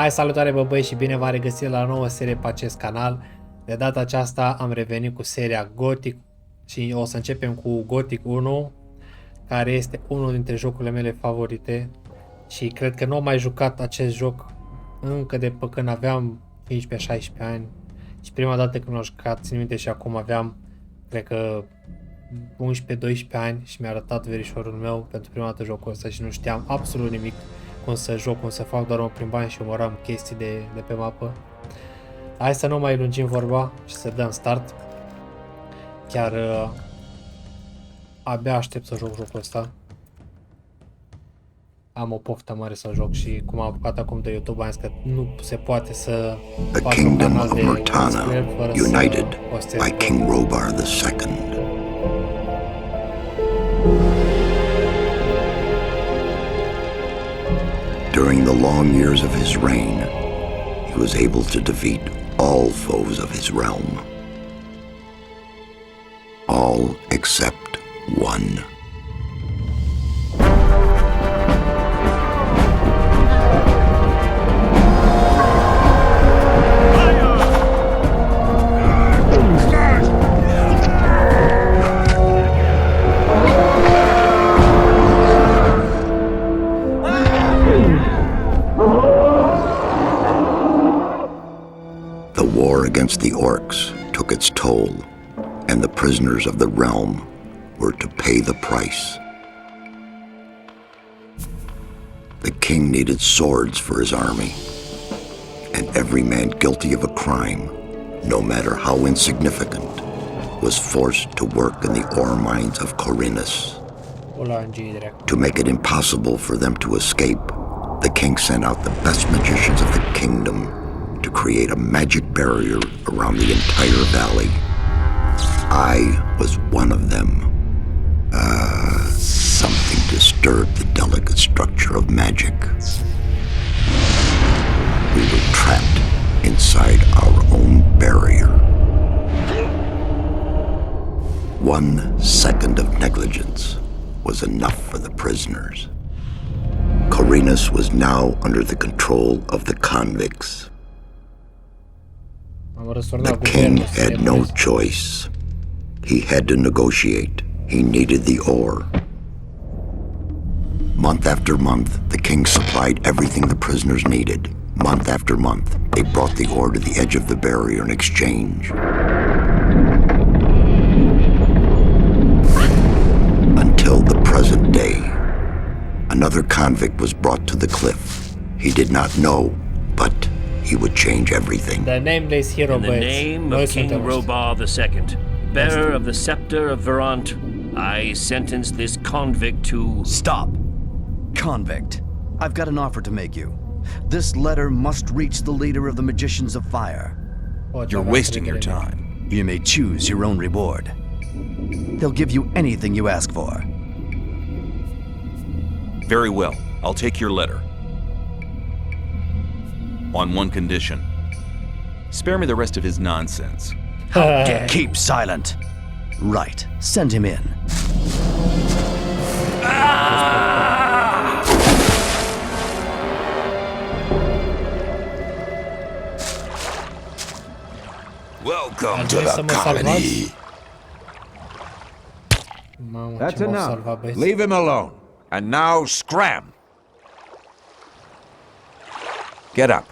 Hai, salutare bă băi și bine v-am regăsit la o nouă serie pe acest canal. De data aceasta am revenit cu seria Gothic și o să începem cu Gothic 1, care este unul dintre jocurile mele favorite și cred că nu am mai jucat acest joc încă de pe când aveam 15-16 ani și prima dată când l-am jucat, țin minte, și acum aveam, cred că 11-12 ani și mi-a arătat verișorul meu pentru prima dată jocul ăsta și nu știam absolut nimic cum să joc, cum să fac, doar mă plimbam și urmăram chestii de pe mapă. Hai să nu mai lungim vorba și să dăm start. Chiar abia aștept să joc jocul ăsta. Am o poftă mare să joc și cum am apucat acum de YouTube am zis că nu se poate să fac un canal de Murtana, united by King Robar II. During the long years of his reign, he was able to defeat all foes of his realm. All except one. Against the orcs took its toll, and the prisoners of the realm were to pay the price. The king needed swords for his army, and every man guilty of a crime, no matter how insignificant, was forced to work in the ore mines of Corinus. To make it impossible for them to escape, the king sent out the best magicians of the kingdom to create a magic barrier around the entire valley. I was one of them. Something disturbed the delicate structure of magic. We were trapped inside our own barrier. 1 second of negligence was enough for the prisoners. Corinus was now under the control of the convicts. The king had no choice. He had to negotiate. He needed the ore. Month after month, the king supplied everything the prisoners needed. Month after month, they brought the ore to the edge of the barrier in exchange. Until the present day. Another convict was brought to the cliff. He did not know, but he would change everything. The nameless hero. In the name of King Robar II, bearer of the scepter of Verant, I sentence this convict to... Stop! Convict, I've got an offer to make you. This letter must reach the leader of the Magicians of Fire. You're wasting your time. You may choose your own reward. They'll give you anything you ask for. Very well, I'll take your letter. On one condition. Spare me the rest of his nonsense. Keep silent. Right. Send him in. Welcome to the colony. That's enough. Leave him alone. And now scram. Get up.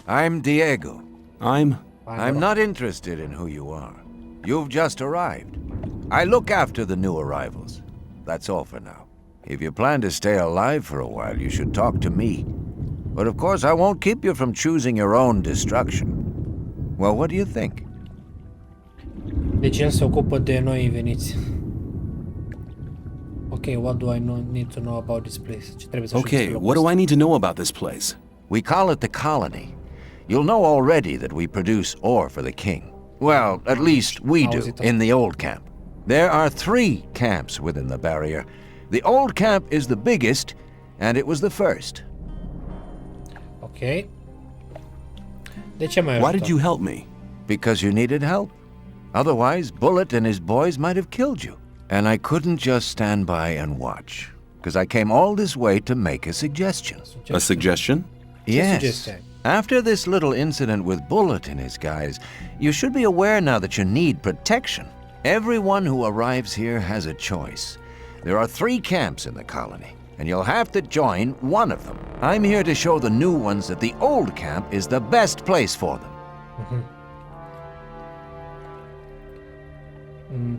I'm Diego. I'm not interested in who you are. You've just arrived. I look after the new arrivals. That's all for now. If you plan to stay alive for a while, you should talk to me. But of course, I won't keep you from choosing your own destruction. Well, what do you think? Deci el se ocupă de noi veniți. Okay, what do I need to know about this place? Okay, what do I need to know about this place? We call it the colony. You'll know already that we produce ore for the king. Well, at least we do, in the old camp. There are 3 camps within the barrier. The old camp is the biggest, and it was the first. Okay. De ce mai Why did you help me? Because you needed help. Otherwise, Bullet and his boys might have killed you. And I couldn't just stand by and watch, because I came all this way to make a suggestion. A suggestion? Yes. After this little incident with Bullet and his guys, you should be aware now that you need protection. Everyone who arrives here has a choice. There are 3 camps in the colony, and you'll have to join one of them. I'm here to show the new ones that the old camp is the best place for them.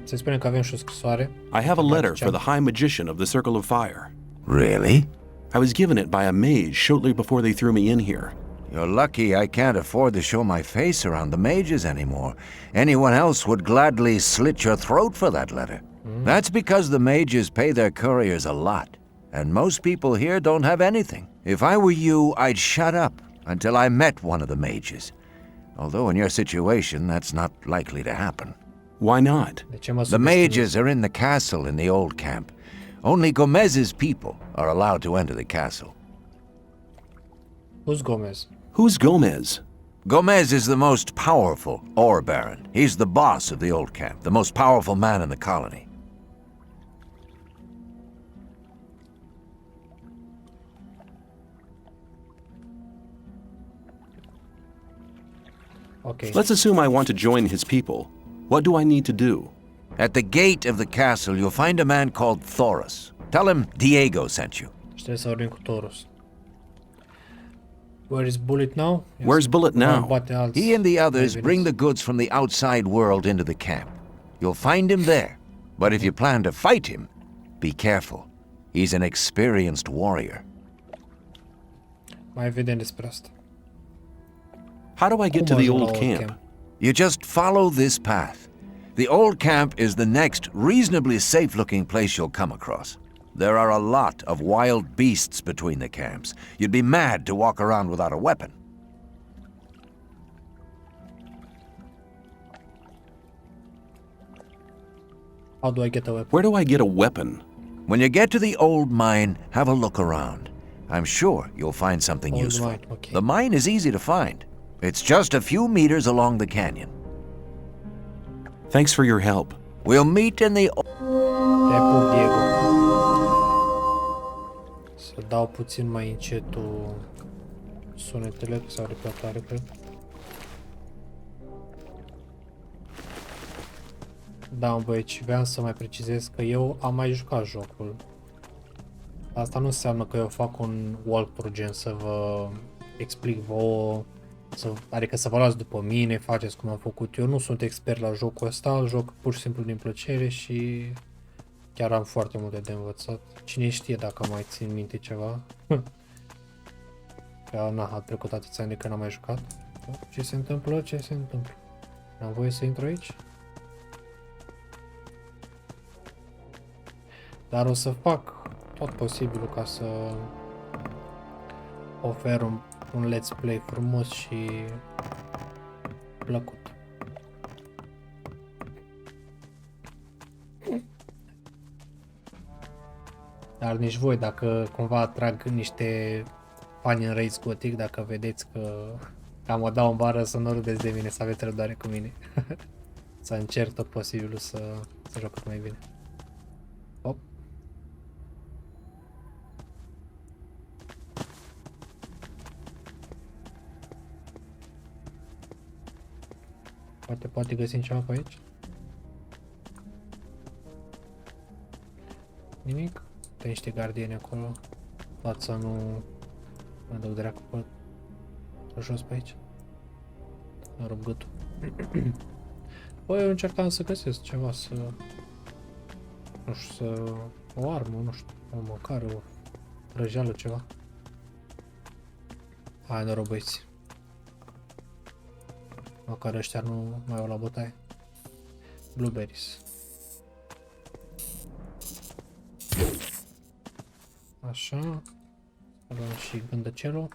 Se spune că avem și o scrisoare. I have a letter for the High Magician of the Circle of Fire. Really? I was given it by a mage shortly before they threw me in here. You're lucky I can't afford to show my face around the mages anymore. Anyone else would gladly slit your throat for that letter. That's because the mages pay their couriers a lot, and most people here don't have anything. If I were you, I'd shut up until I met one of the mages. Although in your situation, that's not likely to happen. Why not? The mages are in the castle in the old camp. Only Gomez's people are allowed to enter the castle. Who's Gomez? Who's Gomez? Gomez is the most powerful ore baron. He's the boss of the old camp, the most powerful man in the colony. Okay. Let's assume I want to join his people. What do I need to do? At the gate of the castle, you'll find a man called Thoros. Tell him Diego sent you. Trebuie să vorbim cu Taurus. Where is Bullet now? Where's Bullet now? He and the others bring the goods from the outside world into the camp. You'll find him there. But if you plan to fight him, be careful. He's an experienced warrior. Mai vedem despre asta. How do I get to the old camp? You just follow this path. The old camp is the next reasonably safe-looking place you'll come across. There are a lot of wild beasts between the camps. You'd be mad to walk around without a weapon. How do I get a weapon? Where do I get a weapon? When you get to the old mine, have a look around. I'm sure you'll find something Old useful. mine, okay. The mine is easy to find. It's just a few meters along the canyon. Thanks for your help. We'll meet in the... Te pup, Diego. Să dau puțin mai încetul sunetele, că s-au prea tare, cred. Da, băieți, vreau să mai precizez că eu am mai jucat jocul. Asta nu înseamnă că eu fac un walkthrough gen să vă explic vouă, adică să vă luați după mine, faceți cum am făcut eu. Nu sunt expert la jocul ăsta, îl joc pur și simplu din plăcere și chiar am foarte multe de învățat. Cine știe dacă mai țin minte ceva. Că a trecut atâția ani de când am mai jucat. Ce se întâmplă? Ce se întâmplă? Am voie să intru aici? Dar o să fac tot posibilul ca să ofer un let's play frumos și plăcut. Dar nici voi, dacă cumva atrag niște fani în Raze Gothic, dacă vedeți că mă dau în bară, să nu râdeți de mine, să aveți răbdare cu mine. Să încerc tot posibilul să joc cât mai bine. Hop. Poate găsim ceva pe aici? Nimic? Te niște gardieni acolo. Poate să nu mă duc dracu pe jos pe aici. Mă rup gâtul. Băi, eu încercam să găsesc ceva, să... Nu știu, o armă, nu știu, o măcar o răjeală, ceva. Hai, noroc, băieți. Măcar ăștia nu mai au la bătaie. Blueberries. Așa. Luăm și gândăcelul.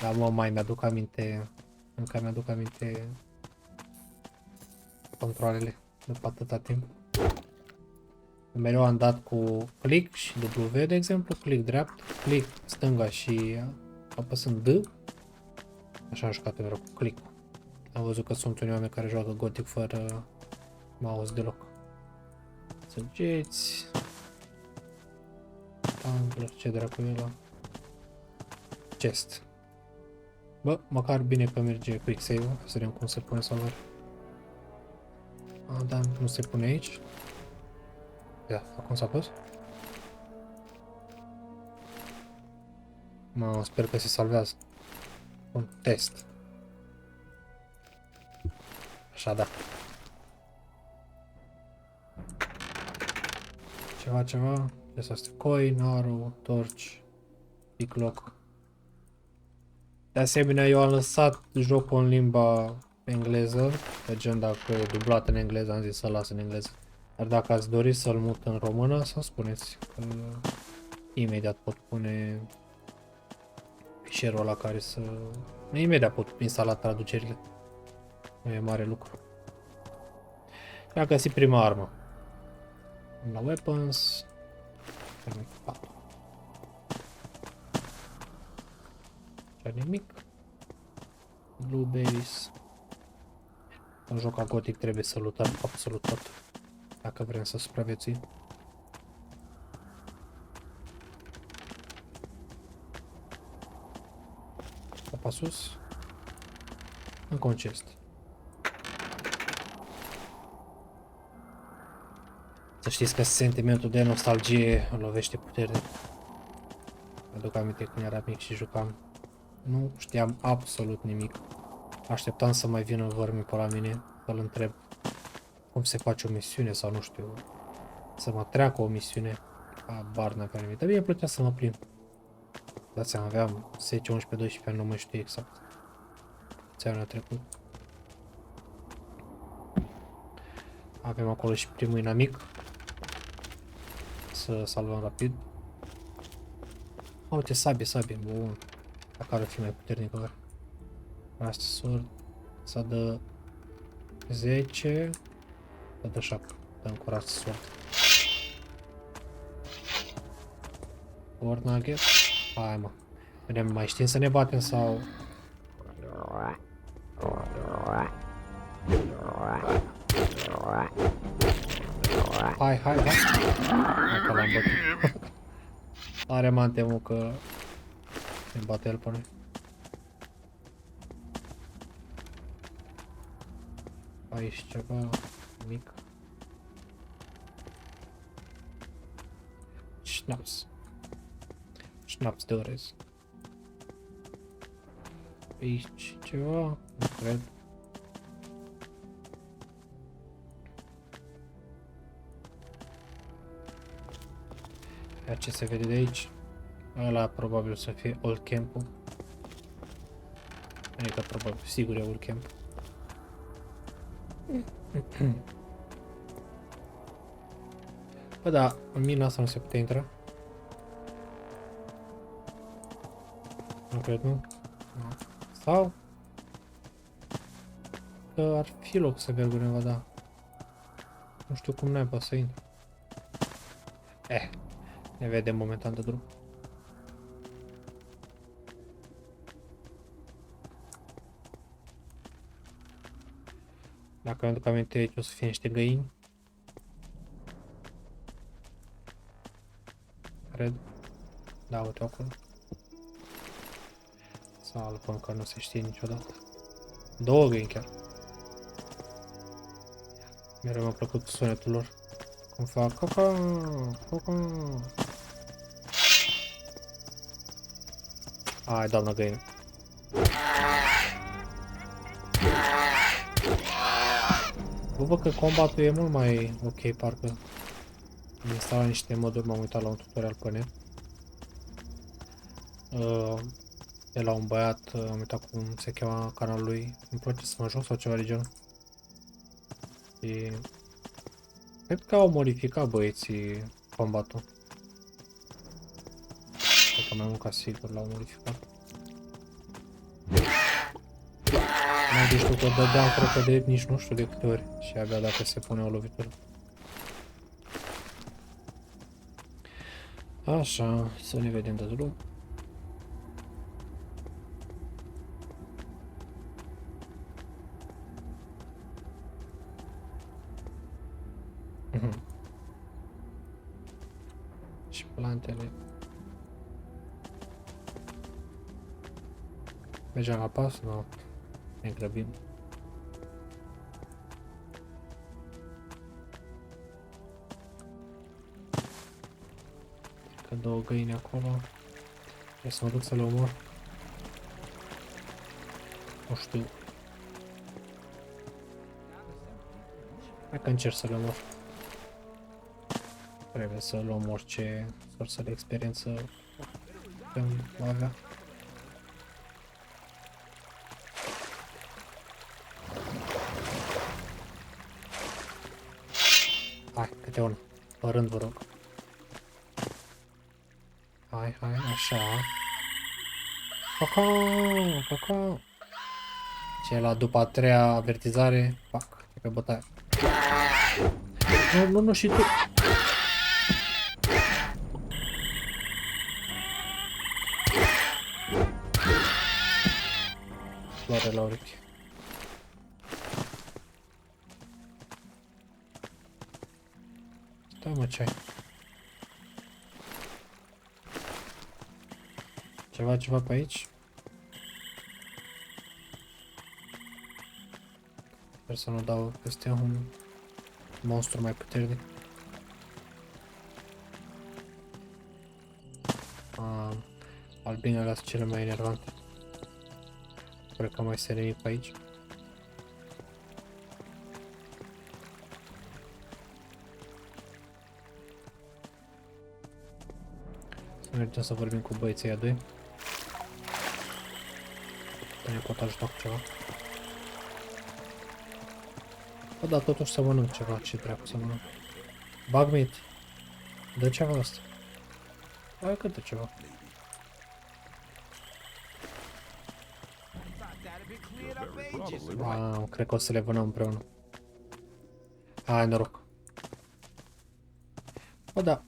Dar mă, mai mi-aduc aminte. Încă mi-aduc aminte controlele după atâta timp. Mereu am dat cu click și W, de exemplu, click dreapta, click stânga și apăsând D. Așa am jucat mereu cu click. Am văzut că sunt unii oameni care joacă Gothic fără mouse deloc. Săgeți. Angler, ce dracu e ăla? Chest. Bă, măcar bine că merge quick save-ul. Să vedem cum se pune salvare. A, da, nu se pune aici. Ia, acum s-a pus. Mă, sper că se salvează. Un test. Așa, da. Ceva. Ce să astea? Coin, arrow, torch, picklock. De asemenea, eu am lăsat jocul în limba engleză, pe gen dacă e dublat în engleză, am zis să las în engleză. Dar dacă ați dori să-l mut în română, să spuneți că imediat pot pune fișierul ăla care să... Imediat pot instala traducerile. Nu e mare lucru. Și am găsit prima armă. La weapons. Ce nimic. Blue base. În joc ca Gothic trebuie să lutăm absolut tot. Dacă vrem să supraviețuim. Apa sus. Încă un chest. Să știți că sentimentul de nostalgie îl lovește puternic. Aduc aminte când eram mic și jucam. Nu știam absolut nimic. Așteptam să mai vină vărmi pe la mine, să-l întreb cum se face o misiune sau nu știu, să mă treacă o misiune. Habar n-aveam nimic, dar mie îmi plăcea să mă plimb. Dați seama, aveam 10, 11, 12 ani, nu mai știu exact. Ce anul trecut. Avem acolo și primul inamic. Să salvăm rapid. Uite, sabie, bun. Dacă ar fi mai puternic ori. Asta sword. Să dă 10. Să dă 7. Dăm cu Rust sword. Sword nugget. Hai mă. Vedem, mai știm să ne batem sau... Hai. Hai că l-am bătut. Are m-am temut că ne bate el pe noi. Aici ceva mic. Schnaps de orez. Aici ceva, nu cred. Iar ce se vede de aici? Ăla probabil să fie old camp-ul. Adică probabil, sigur e old camp. Bă, da, în mina asta nu se putea intra. Nu cred, nu? No. Sau? Că ar fi loc să merg undeva, da. Nu știu cum naiba să intru. Ne vedem momentan de drum. Dacă mi-aduc aminte, aici o să fie niște găini. Cred. Da, uite acolo. Salpăm că nu se știe niciodată. Două găini chiar. Mereu mi-a plăcut sunetul lor. Cum fac caca. Hai, doamna găină. Văd că combatul e mult mai ok, parcă. Am instalat niște moduri, m-am uitat la un tutorial pe net. De la un băiat, am uitat cum se cheamă canalul lui. Îmi place să mă joc sau ceva de genul. Și... cred că au modificat băieții combatul. Cred că mai mult ca sigur l-au modificat. Mai știu că dădeam, cred că de nici nu știu de câte ori. Și abia dacă se pune o lovitură. Așa, să ne vedem de drum. plantele. Mergem la pas? Nu. Ne grăbim. Că două găini acolo. Trebuie să mă duc să le omor. Nu știu. Hai că încerc să le omor. Trebuie să luăm orice sursă de experiență putem avea. Hai, câte una. Pe rând, vă rog. Hai, așa. Cacao. Ce la după a treia avertizare, pac, e pe bătaie. Nu, și tu. Floare la urechi. Stai mă, ce ai? Ceva pe aici? Sper să nu dau peste un monstru mai puternic. Albinele sunt cele mai enervante. Cred că mai este nimic pe aici. Să mergem să vorbim cu băieții ăia doi. Că ne pot ajuta cu ceva. Bă, dar totuși să mănânc ceva, ce treabă să mănânc. Bug meat. Dă ceva asta. Hai că dă ceva. Cred că o să le vânăm împreună. Hai, noroc. Bă, da.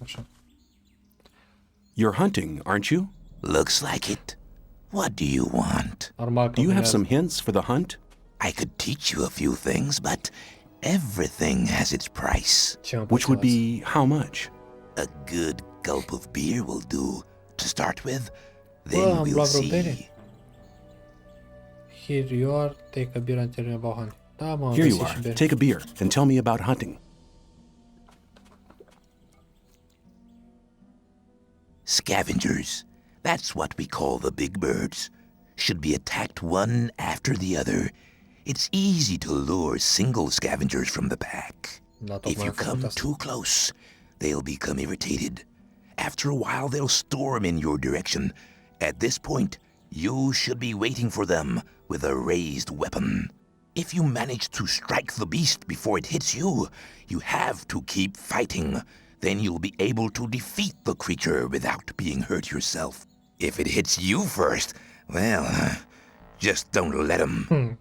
Așa. You're hunting, aren't you? Looks like it. What do you want? Normal că Do you have some hints for the hunt? I could teach you a few things, but everything has its price. Which would be how much? A good gulp of beer will do to start with. Then we'll see. Here you are, take a beer and tell me about hunting. Da, mă, Here you are. Take a beer and tell me about hunting. Scavengers. That's what we call the big birds. Should be attacked one after the other. It's easy to lure single scavengers from the pack. If you come too close, they'll become irritated. After a while, they'll storm in your direction. At this point, you should be waiting for them with a raised weapon. If you manage to strike the beast before it hits you, you have to keep fighting. Then you'll be able to defeat the creature without being hurt yourself. If it hits you first, well, just don't let him.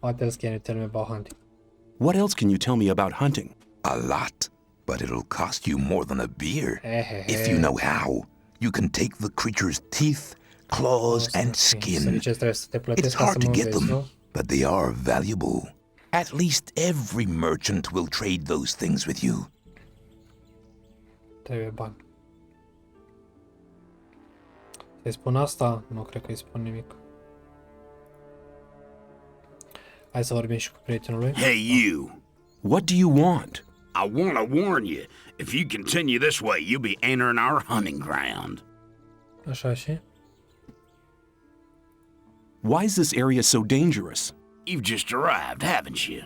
What else can you tell me about hunting? What else can you tell me about hunting? A lot, but it'll cost you more than a beer. If you know how, you can take the creature's teeth, claws, and skin. It's hard to get them, but they are valuable. At least every merchant will trade those things with you. Trebuie bani. Să-i spun asta? Nu cred că îi spun nimic. Hai să vorbim și cu prietenul lui. Hey you! What do you want? I want to warn you. If you continue this way, you'll be entering our hunting ground. Așa și? Why is this area so dangerous? You've just arrived, haven't you?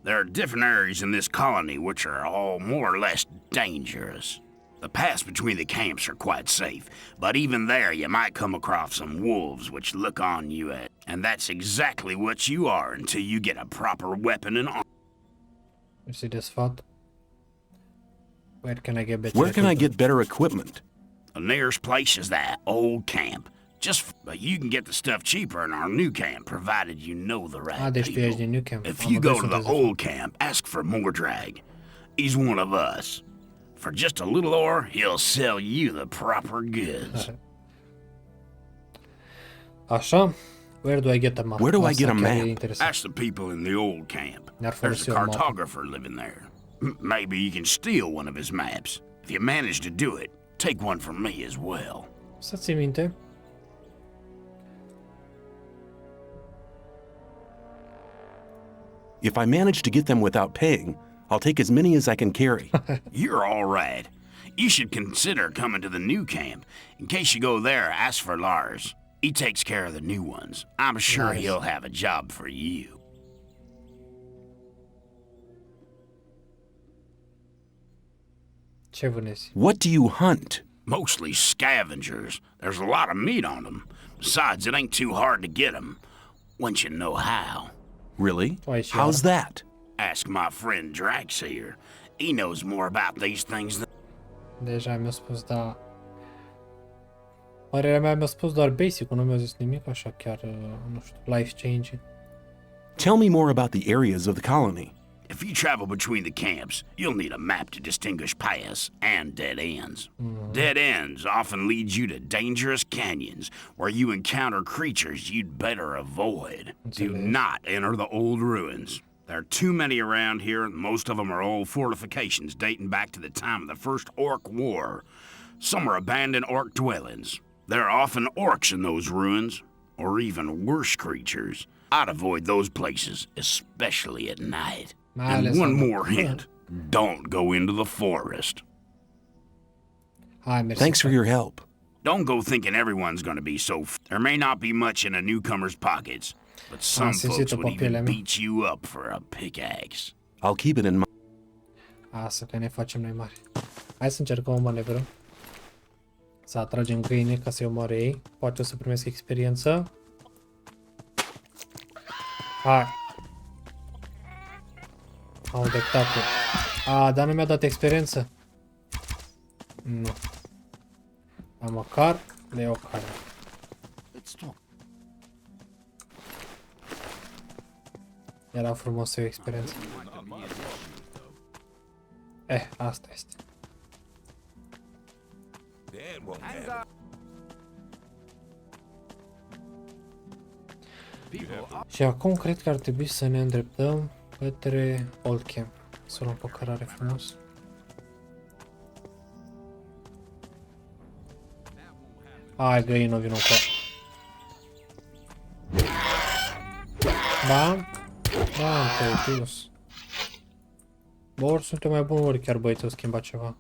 There are different areas in this colony which are all more or less dangerous. The paths between the camps are quite safe, but even there you might come across some wolves which look on you as, and that's exactly what you are until you get a proper weapon and armor. You see this spot? Where can I get better equipment? The nearest place is that old camp. You can get the stuff cheaper in our new camp, provided you know the right people. If you go to the old camp, ask for Mordrag. He's one of us. For just a little ore, he'll sell you the proper goods. Așa? Where do I get a map? Ask the people in the old camp. There's a cartographer living there. Maybe you can steal one of his maps. If you manage to do it, take one from me as well. Să ții minte. If I manage to get them without paying, I'll take as many as I can carry. You're all right. You should consider coming to the new camp. In case you go there, ask for Lars. He takes care of the new ones. I'm sure Nice. he'll have a job for you. Ce vânezi? What do you hunt? Mostly scavengers. There's a lot of meat on them. Besides, it ain't too hard to get them, once you know how. Really? Why, sure. How's that? Ask my friend Drax here. He knows more about these things than... Deja mi-a spus, da. Părerea mea mi-a spus doar basic-ul, nu mi-a zis nimic așa chiar, nu știu, life-changing. Tell me more about the areas of the colony. If you travel between the camps, you'll need a map to distinguish paths and dead ends. Dead ends often lead you to dangerous canyons where you encounter creatures you'd better avoid. Do not enter the old ruins. There are too many around here, and most of them are old fortifications dating back to the time of the First Orc War. Some are abandoned orc dwellings. There are often orcs in those ruins, or even worse creatures. I'd avoid those places, especially at night. And one more hint, don't go into the forest. Hai, mersi. Thanks for your help. Don't go thinking everyone's gonna be so there may not be much in a newcomer's pockets, but some folks would even beat you up for a pickaxe. I'll keep it in mind. Asta că ne facem noi mari. Hai să încercăm o manevră. Să atragem găine ca să-i omoare ei. Poate o să primesc experiență. Hai. Au dreptate. Dar nu mi-a dat experiență. Nu. Dar măcar le iau care. Era frumos să iau experiență. Asta este. Și acum cred că ar trebui să ne îndreptăm către Old Camp. Să luăm pe cărare frumos. Hai, găină, vină cu Bam. Bam, te-ai dus. Bă, ori suntem mai buni, ori chiar băieți au schimbat ceva.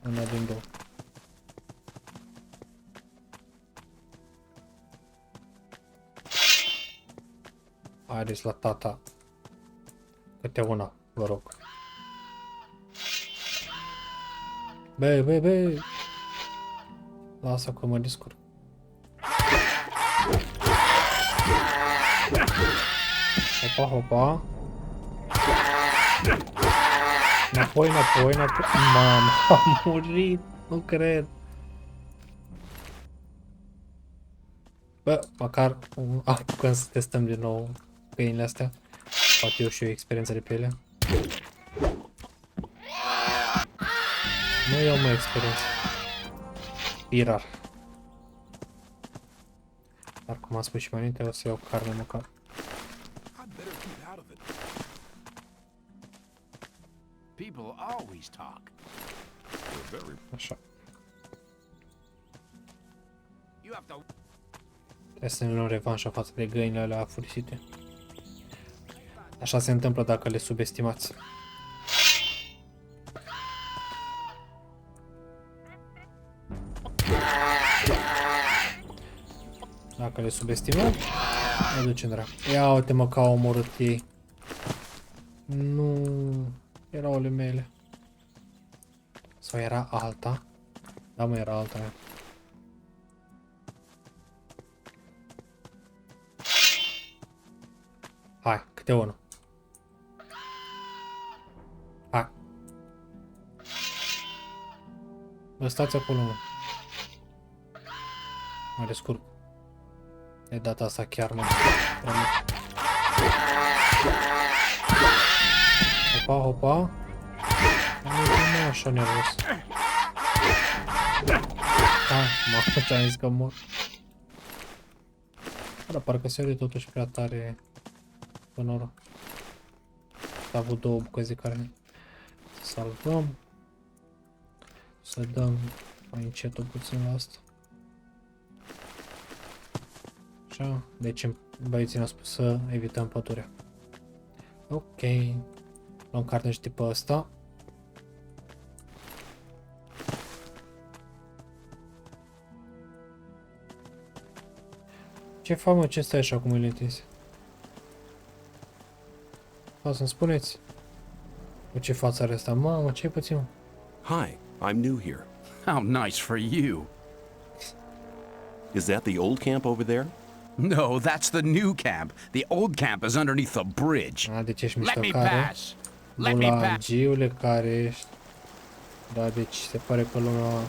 Una din două. Haideți la tata. Câte una, vă rog. Bă. Lasă că mă descurc. Hopa. Înapoi. Mamă, am murit. Nu cred. Bă, măcar apucăm să testăm din nou găinile astea. Poate eu și eu experiență de pe ele. Nu iau mai experiență. Pirar. Dar cum am spus și mai înainte, o să iau carne măcar. Așa. Trebuie să ne luăm revanșa față de găinile alea afurisite. Așa se întâmplă dacă le subestimați. Dacă le subestimăm, ne ducem dracu. Ia uite mă că au omorât ei. Nu, erau ale mele. Sau era alta? Da, mă, era alta mea. Hai, câte unul. Hai. Bă, stați acolo, mă. Mă descurc. De data asta chiar mă descurc. Hopa. Nu e așa nervos. Hai, mă, ce-am zis că mor. Dar parcă se aude totuși prea tare sonorul. A avut două bucăți de carne. Salvăm. Să dăm mai încetul puțin la asta. Așa, deci băieții ne-au spus să evităm pădurea. Ok. Luăm carne și tipul ăsta. Ce fac, mă? Ce stai așa cu mâinile întinse? O să-mi spuneți? Cu ce față are asta? Mamă, ce-ai pățit, mă? Hi, I'm new here. How nice for you. Is that the old camp over there? No, that's the new camp. The old camp is underneath the bridge. A, deci ești Let me miștocare. pass. Let me pass. Bulagiule care ești. Da, deci se pare că lumea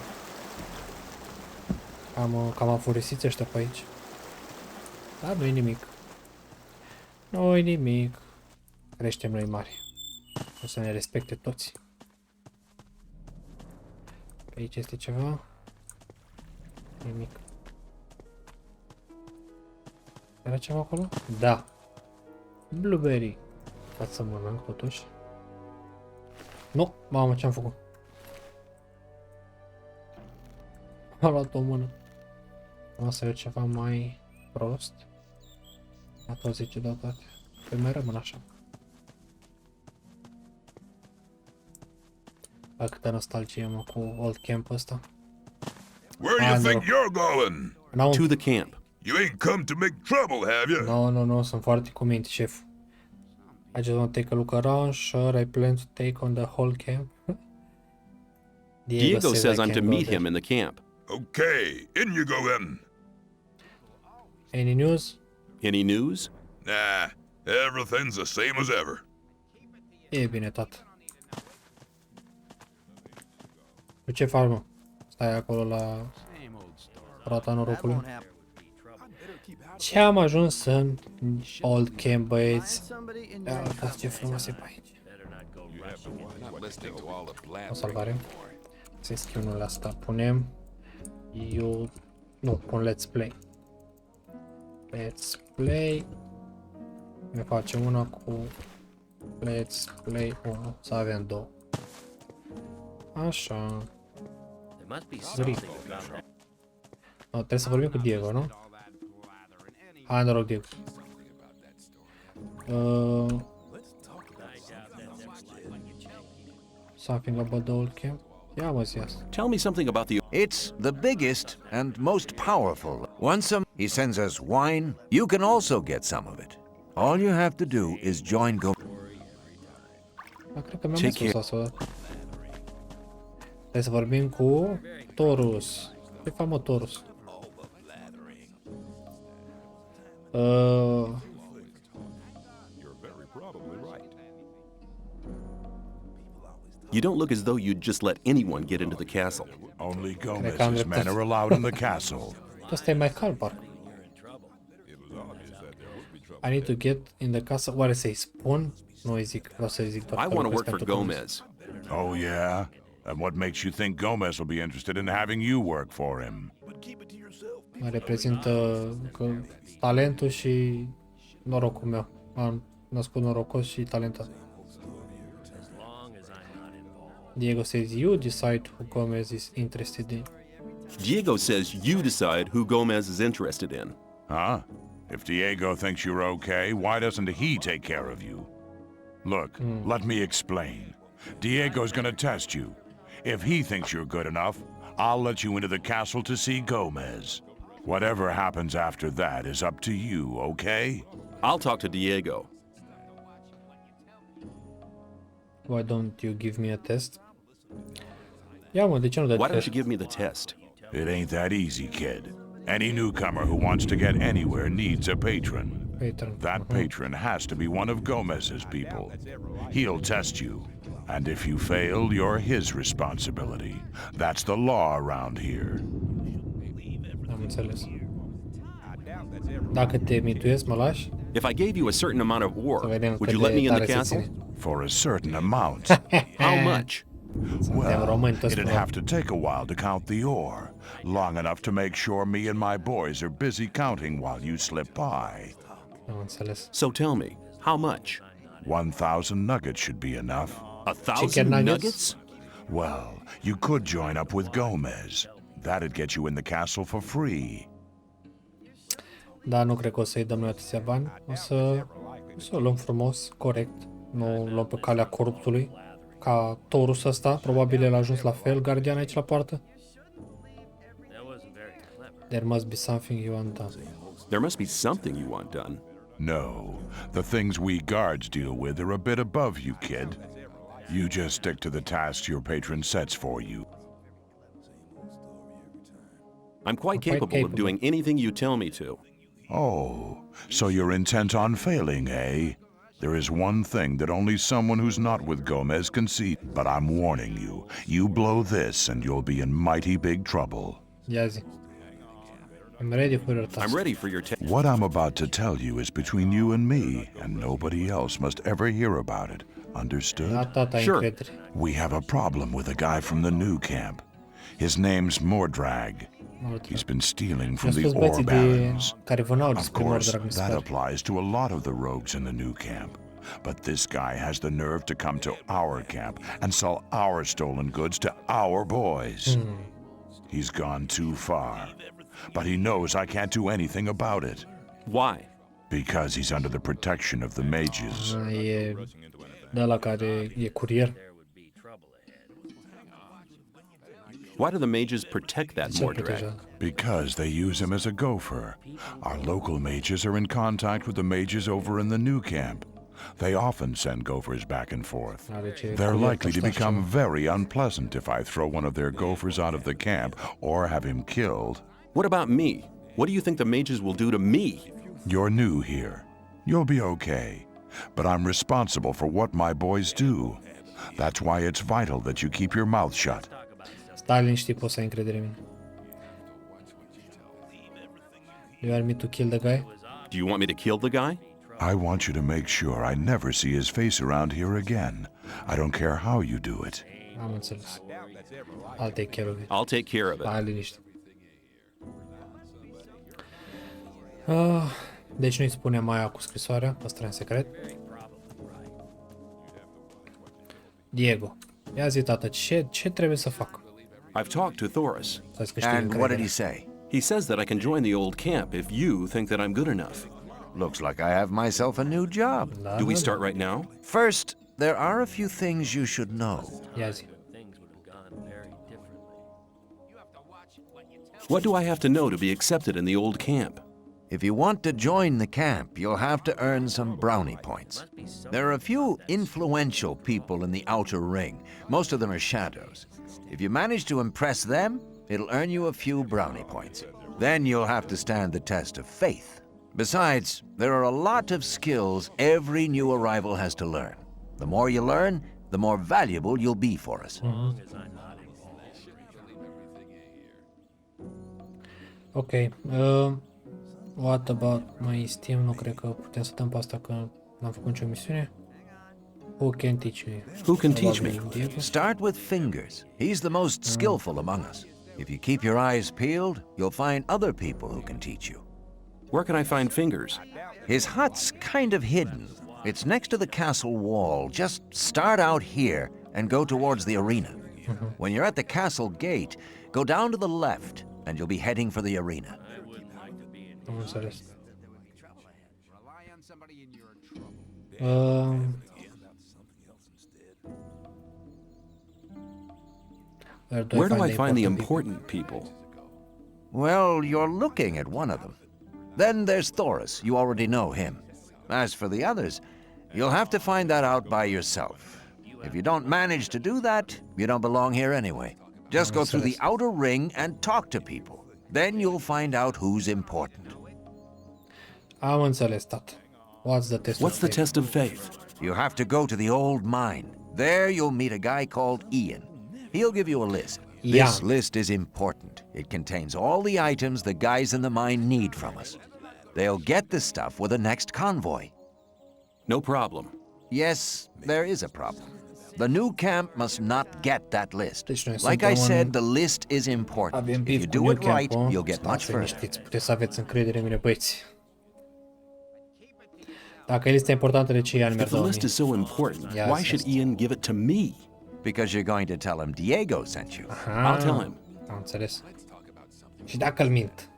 cam afurisiți ăștia pe aici. Dar nu-i nimic. Nu-i nimic. Creștem noi mari. O să ne respecte toți. Pe aici este ceva. Nimic. Era ceva acolo? Da. Blueberry. Poate să mănânc totuși. Nu, mamă, ce-am făcut? Am luat o mână. O să iau ceva mai prost. A tot 10 deodată. Păi mai rămân așa. Bă, câtă nostalgie, mă, cu old camp ăsta. Where do you think you're going? To the camp. You ain't come to make trouble, have you? No, sunt foarte cu minte, șef. I just want to take a look around. Sure, I plan to take on the whole camp. Diego says I I'm to can't go meet there. him in the camp. Okay, in you go then. Any news? Any news? Nah, everything's the same as ever. E bine, tată. Tu ce faci, mă? Stai acolo la roata norocului. Ce am ajuns în old camp, băieți? Ia uitați ce frumos e pe aici. O salvare. Să-i schiunul asta. Punem nu, pun let's play. Let's play. Ne facem una cu let's play 1. Să avem 2. Așa. No, trebuie să vorbim cu Diego, nu? Hai, noroc, Diego. Something about the old camp? Ia mă zi asta. Tell me something about the... It's the biggest and most powerful. He sends us wine. You can also get some of it. All you have to do is join Cred că mi-am mai spus asta odată. Trebuie să vorbim cu Taurus. Ce fac, mă, Taurus? You don't look as though you'd just let anyone get into the castle. Only Gomez's men are allowed in the castle. Ăsta e mai calm, parcă. I need to get in the castle. Oare să-i spun? Nu îi zic, vreau să-i zic doar. I want to work for Gomez. Oh, yeah? And what makes you think Gomez will be interested in having you work for him? Mă reprezintă talentul și norocul meu. Am născut norocos și talentat. Diego says you decide who Gomez is interested in. Diego says you decide who Gomez is interested in. Huh? If Diego thinks you're okay, why doesn't he take care of you? Look, let me explain. Diego's gonna test you. If he thinks you're good enough, I'll let you into the castle to see Gomez. Whatever happens after that is up to you, okay? I'll talk to Diego. Why don't you give me a test? Ia mă, de ce nu dai Why don't test? you give me the test? It ain't that easy, kid. Any newcomer who wants to get anywhere needs a patron. That patron has to be one of Gomez's people. He'll test you. And if you fail, you're his responsibility. That's the law around here. Am înțeles. Dacă te mituiesc, mă lași? If I gave you a certain amount of ore, would cât you let de me in tare the se castle? ține. For a certain amount. How much? Well, it'd have to take a while to count the ore. Long enough to make sure me and my boys are busy counting while you slip by. Am înțeles. So tell me, how much? 1,000 nuggets should be enough. chicken nuggets? Well, you could join up with Gomez. That'd get you in the castle for free. Da, nu cred că o să-i dăm noi atâția bani. O să o luăm frumos, corect. Nu luăm pe calea coruptului. Ca Taurus ăsta, probabil el a ajuns la fel, gardian aici la poartă. There must be something you want done. There must be something you want done. No, the things we guards deal with are a bit above you, kid. You just stick to the tasks your patron sets for you. I'm quite capable of doing anything you tell me to. Oh, so you're intent on failing, eh? There is one thing that only someone who's not with Gomez can see, but I'm warning you. You blow this and you'll be in mighty big trouble. Ia zi. I'm ready for your task. I'm ready for your What I'm about to tell you is between you and me, and nobody else must ever hear about it. Understood? Sure. We have a problem with a guy from the new camp. His name's Mordrag. He's been stealing from the ore barons. Of course, that applies to a lot of the rogues in the new camp. But this guy has the nerve to come to our camp and sell our stolen goods to our boys. He's gone too far. But he knows I can't do anything about it. Why? Because he's under the protection of the mages. E de ăla care e curier. Why do the mages protect that Mordrag? Because they use him as a gopher. Our local mages are in contact with the mages over in the new camp. They often send gophers back and forth. They're likely to become very unpleasant if I throw one of their gophers out of the camp or have him killed. What about me? What do you think the mages will do to me? You're new here. You'll be okay. But I'm responsible for what my boys do. That's why it's vital that you keep your mouth shut. Stai liniștit, poți să ai încredere în mine. Do you want me to kill the guy? Do you want me to kill the guy? I want you to make sure I never see his face around here again. I don't care how you do it. Am înțeles. I'll take care of it. I'll take care of it. Stai liniștit. Deci nu-i spunem aia cu scrisoarea, păstrăm în secret. Diego, ia zi, tată, ce trebuie să fac? I've talked to Thoris. And what did he say? He says that I can join the old camp if you think that I'm good enough. Looks like I have myself a new job. Do we start right now? First, there are a few things you should know. Ia zi. What do I have to know to be accepted in the old camp? If you want to join the camp, you'll have to earn some brownie points. There are a few influential people in the outer ring. Most of them are shadows. If you manage to impress them, it'll earn you a few brownie points. Then you'll have to stand the test of faith. Besides, there are a lot of skills every new arrival has to learn. The more you learn, the more valuable you'll be for us. Ok. What about my Steam? Nu cred că putem să dăm pe asta, că n-am făcut nicio misiune. Who can teach me? Who can teach me? Start with Fingers. He's the most skillful among us. If you keep your eyes peeled, you'll find other people who can teach you. Where can I find Fingers? His hut's kind of hidden. It's next to the castle wall. Just start out here and go towards the arena. When you're at the castle gate, go down to the left and you'll be heading for the arena. Am înțeles. Where do I find the important people? Well, you're looking at one of them. Then there's Thoris. You already know him. As for the others, you'll have to find that out by yourself. If you don't manage to do that, you don't belong here anyway. Just go through the outer ring and talk to people. Then you'll find out who's important. Am înțeles, tată. What's the test What's the test of faith? You have to go to the old mine. There you'll meet a guy called Ian. He'll give you a list. This list is important. It contains all the items the guys in the mine need from us. They'll get the stuff with the next convoy. No problem. Yes, there is a problem. The new camp must not get that list. Like I said, the list is important. If you do it right, you'll get much further. Puteți să aveți încredere în mine, băieți. Dacă e lista importantă, de ce Ian If merge the 2000? list is so important, Ia why zi should asta. Ian give it to me? Because you're going to tell him Diego sent you. Aha, I'll tell him. am înțeles. Și dacă îl mint?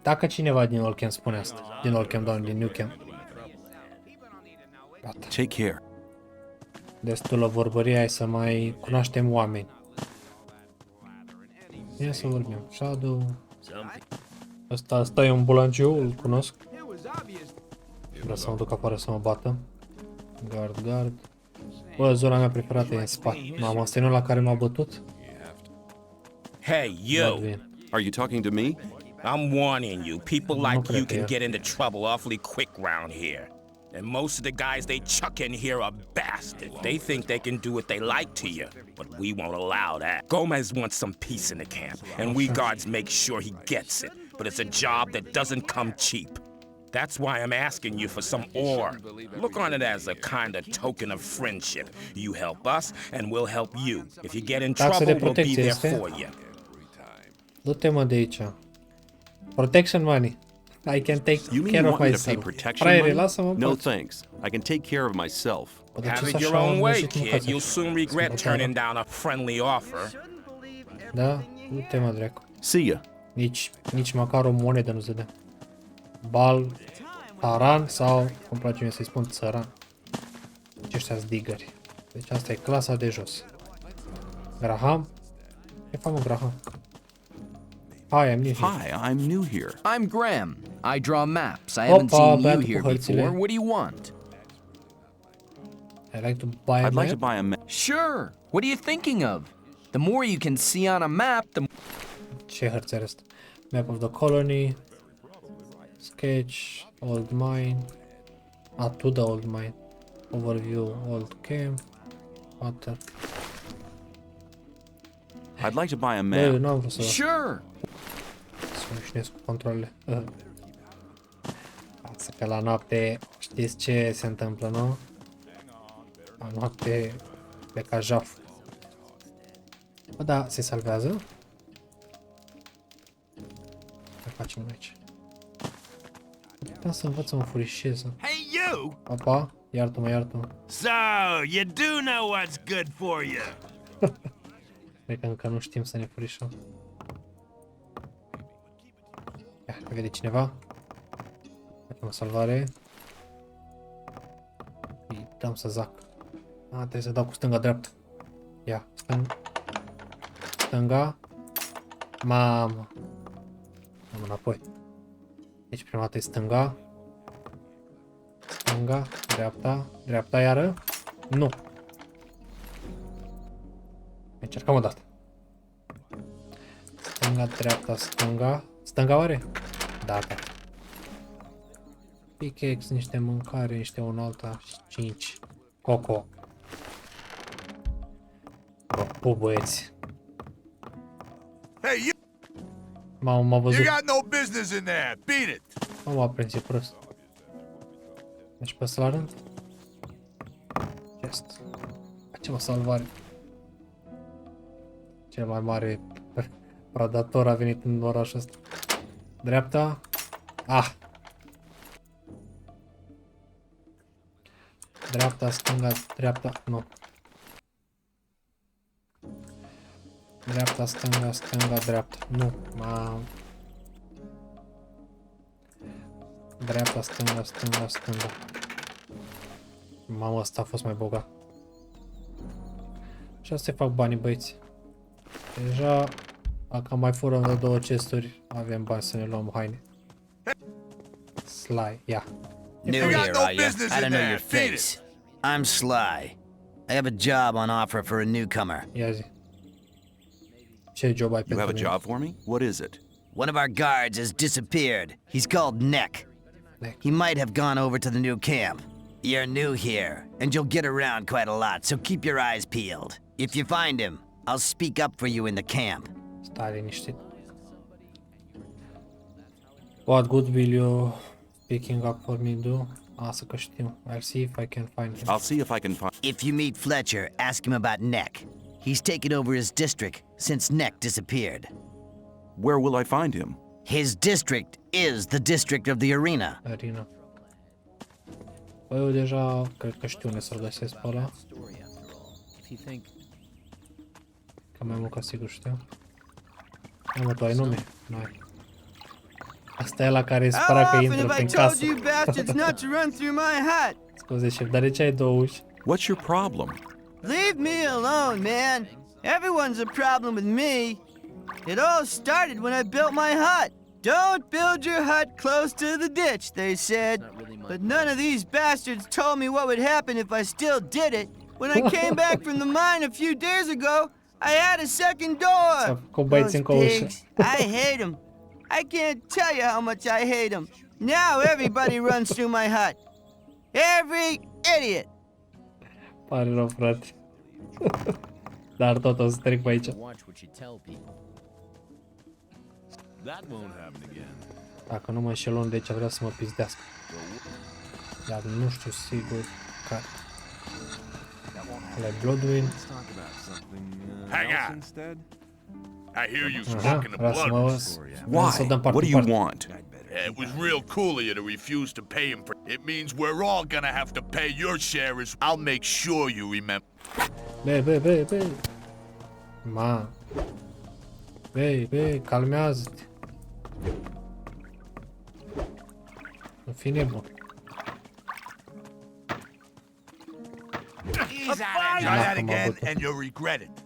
Dacă cineva din Allcam spune asta, din Allcam, doamne, din Newcam. Gata. Take care. Destulă vorbărie, hai să mai cunoaștem oameni. Ia să vorbim. Shadow. Ăsta e un bulanciu, îl cunosc. Vreau să mă duc afară să mă bată. Guard. Bă, zona mea preferată e în spate. M-am ostenit la care m-a bătut. Hey, you! Are you talking to me? I'm warning you, people like you can cred că get into trouble awfully quick round here. And most of the guys they chuck in here are bastards. They think they can do what they like to you, but we won't allow that. Gomez wants some peace in the camp, and we guards make sure he gets it. But it's a job that doesn't come cheap. That's why I'm asking you for some ore. Look on it as a kind of token of friendship. You help us, and we'll help you. If you get in Taxa de trouble, we'll be protecție there este? for you. Du-te mă de aici. Protection money. I can take You mean care you of want me to pay myself. protection Fraiere, money? lasă-mă No pot. thanks. I can take care of myself. Bă, de ce Have sunt it your așa own way, învârșit în kid. față? You'll soon regret turning down a friendly offer. Da? Du-te mă dracu. See ya. Nici măcar o monedă nu se dă. Bal, taran sau, cum place mie să-i spun, țăran. Deci ăștia-s diggeri. Deci asta e clasa de jos. Graham? Ce fac mă, Graham? Hi, I'm new here. Hi, I'm new here. I'm Graham. I draw maps. I haven't Opa, seen you băiatul here cu hărțile. before. What do you want? I like to buy a I'd like to map. buy a map. Sure. What are you thinking of? The more you can see on a map, the Ce hărți are asta? Map of the colony. Sketch. Old mine. To the old mine. Overview. Old camp. Water. I'd like to buy a Bă, map. nu am vrut să Sure. rușinesc cu controlele. Asta că la noapte știți ce se întâmplă, nu? La noapte pe ca jaf. Bă, da, se salvează? Ce facem aici? Puteam să învăț să mă furișez. Hey, you! Opa, iartă-mă, iartă-mă. So, you do know what's good for you. Cred că încă nu știm să ne furișăm. Ia, vede cineva? Facem o salvare. Îi dăm să zac. Trebuie să dau cu stânga-dreapta. Ia, stânga. Mamă. Am înapoi. Deci prima dată e stânga. Stânga, dreapta, dreapta iară. Nu. Încercăm o dată. Stânga, dreapta, stânga. Stânga oare? Da, da. Pickaxe, niște mâncare, niște un alta și 5. Coco. Bă, băieți. Hey, you! M-a văzut. You got no business in there. Beat it. M-a prins, e prost. Deci pe ăsta la rând. Just. Facem o salvare. Cel mai mare predator a venit în orașul ăsta. Dreapta. Ah! Dreapta, stânga, dreapta. Nu. Dreapta, stânga, stânga, dreapta. Nu. Dreapta, stânga, stânga, stânga. Mamă, ăsta a fost mai bogat. Și asta se fac banii, băieți. Deja, dacă mai furăm de 2 chesturi, avem bani să ne luăm haine. Sly, ia. New here, are you? I don't know your face. I'm Sly. I have a job on offer for a newcomer. Ia zi. Ce job ai You have pentru a mine? job for me? What is it? One of our guards has disappeared. He's called Neck. He might have gone over to the new camp. You're new here, and you'll get around quite a lot, so keep your eyes peeled. If you find him, I'll speak up for you in the camp. Stai liniștit. What good will you picking up for me do? Asta că știu. I'll see if I can find him. I'll see if I can find... If you meet Fletcher, ask him about Neck. He's taken over his district since Neck disappeared. Where will I find him? His district is the district of the arena. Arena. Bă, eu deja cred că știu unde să-l găsesc pe ăla. Că mai mult ca sigur știu. Hai mă, tu ai nume? Nu ai. Asta e ăla care spera că intră prin casă. Scuze, șef, dar de ce ai două uși? What's your problem? Leave me alone, man. Everyone's a problem with me. It all started when I built my hut. Don't build your hut close to the ditch, they said. But none of these bastards told me what would happen if I still did it. When I came back from the mine a few days ago, I had a second door. Those pigs, I hate them. I can't tell you how much I hate them. Now everybody runs through my hut. Every idiot. Pare rău, frate. Dar tot o să trec pe aici. Dacă nu mă înșel unde aici vrea să mă pizdească. Dar nu știu sigur care. Ăla-i Bloodwin. Hang on. I hear you smoking the blood. Why? What do you want? It was real cool of you to refuse to pay him for it. It means we're all gonna have to pay your share as I'll make sure you remember. Be. Ma. Be, calmează-te. Nu fi nebun. Try that again and you'll regret it.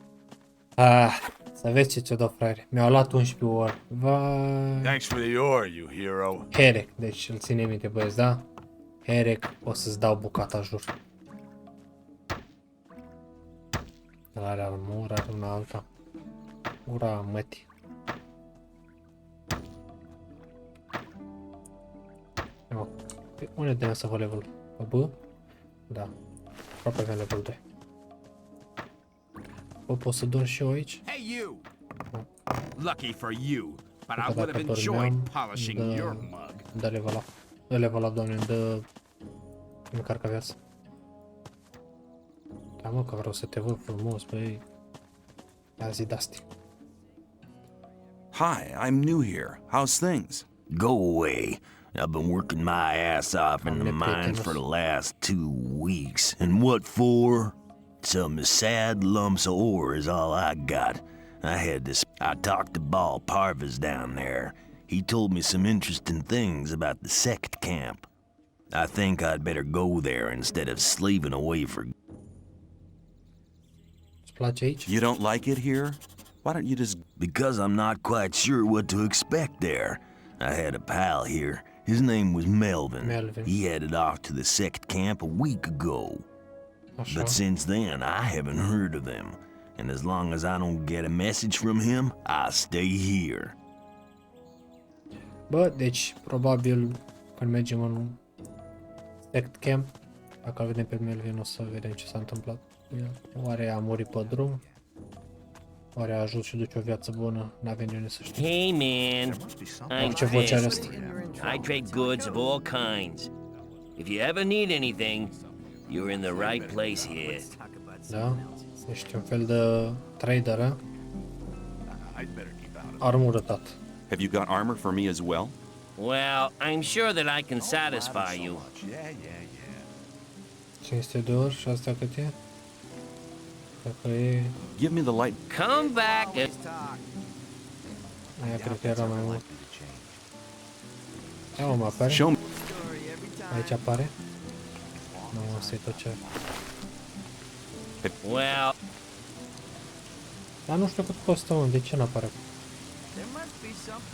Să vezi ce ți-o dă, fraiere. Mi-au luat 11 ori. Vai. Thanks for the ore, you hero. HYPERX, deci îl ține minte, băieți, da? HYPERX, o să-ți dau bucata, jur. Ăla are armură, are una alta. Ura mătii. Unde trebuie să vă level? Pe B? Da. Aproape avem level 2. Bă, pot să dorm și eu aici? Hey you! Lucky for you, but I would have enjoyed polishing your mug. Dă level up. Dă level up, doamne, dă... Îmi carcă viața. Da, mă, că vreau să te văd frumos, băi. Ia zi de-astea. Hi, I'm new here. How's things? Go away. I've been working my ass off in the mines for the last 2 weeks. And what for? Some sad lumps of ore is all I got. I talked to Ball Parvis down there. He told me some interesting things about the sect camp. I think I'd better go there instead of slaving away for... You don't like it here? Why don't you just... Because I'm not quite sure what to expect there. I had a pal here. His name was Melvin. He headed off to the sect camp a week ago. But since then, I haven't heard of him. And as long as I don't get a message from him, I'll stay here. Bă, deci, probabil, când mergem în sect camp, dacă îl vedem pe Melvin, o să vedem ce s-a întâmplat. Oare a murit pe drum? Oare a ajuns și duce o viață bună? N-avem de unde să știm. Hey man, I'm Ce voce are asta? I trade goods of all kinds. If you ever need anything, you're in the right place here. Da? Ești un fel de trader, a? Armură, tat. Have you got armor for me as well? Well, I'm sure that I can satisfy you. 500 de ori și asta cât e? Dacă e... Give me the light. Come back. Aia cred că era mai mult. Ia mă, apare? Aici apare? Nu, asta e tot ce are. Well... Dar nu știu cât costă, mă, de ce n-apare?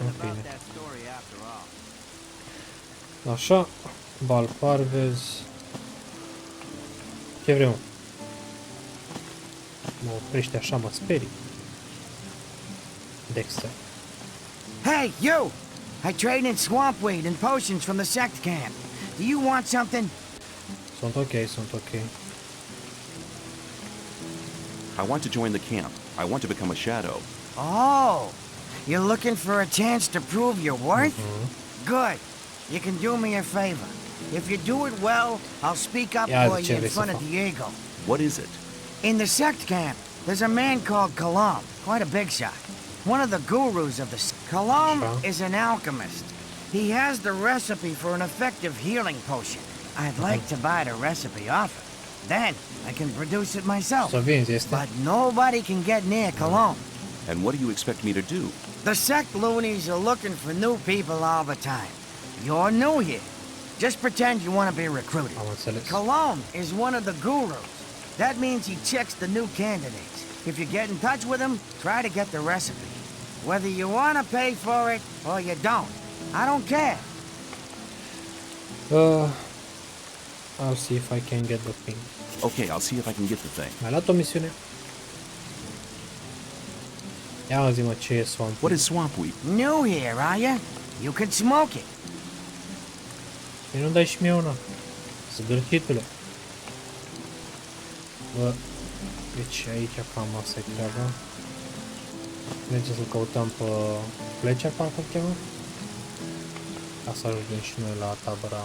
În fine. Așa, Bal Parvez. Ce vrem? Mă oprește așa, mă sperii. Dexter. Hey, you! I trade in swamp weed and potions from the sect camp. Do you want something? Sunt ok. I want to join the camp. I want to become a shadow. Oh, you're looking for a chance to prove your worth? Good. You can do me a favor. If you do it well, I'll speak up for you in front of Diego. What is it? In the sect camp, there's a man called Kalam, quite a big shot. One of the gurus of the Kalam is an alchemist. He has the recipe for an effective healing potion. I'd like to buy the recipe off it. Then I can produce it myself. Să vinzi, este. But nobody can get near Cologne. And what do you expect me to do? The sect loonies are looking for new people all the time. You're new here. Just pretend you want to be recruited. Cologne is one of the gurus. That means he checks the new candidates. If you get in touch with him, try to get the recipe. Whether you want to pay for it or you don't, I don't care. I'll see if I can get the thing. Okay, I'll see if I can get the thing. Mai luat o misiune? Ia zi mă, ce e swamp? What is swamp weed? New here, are you? You can smoke it. Păi nu dai și mie una. Zgârcitule. Bă, deci aici cam asta e treaba. Mergem să căutăm pe Fletcher, parcă chemă. Ca să ajungem și noi la tabăra...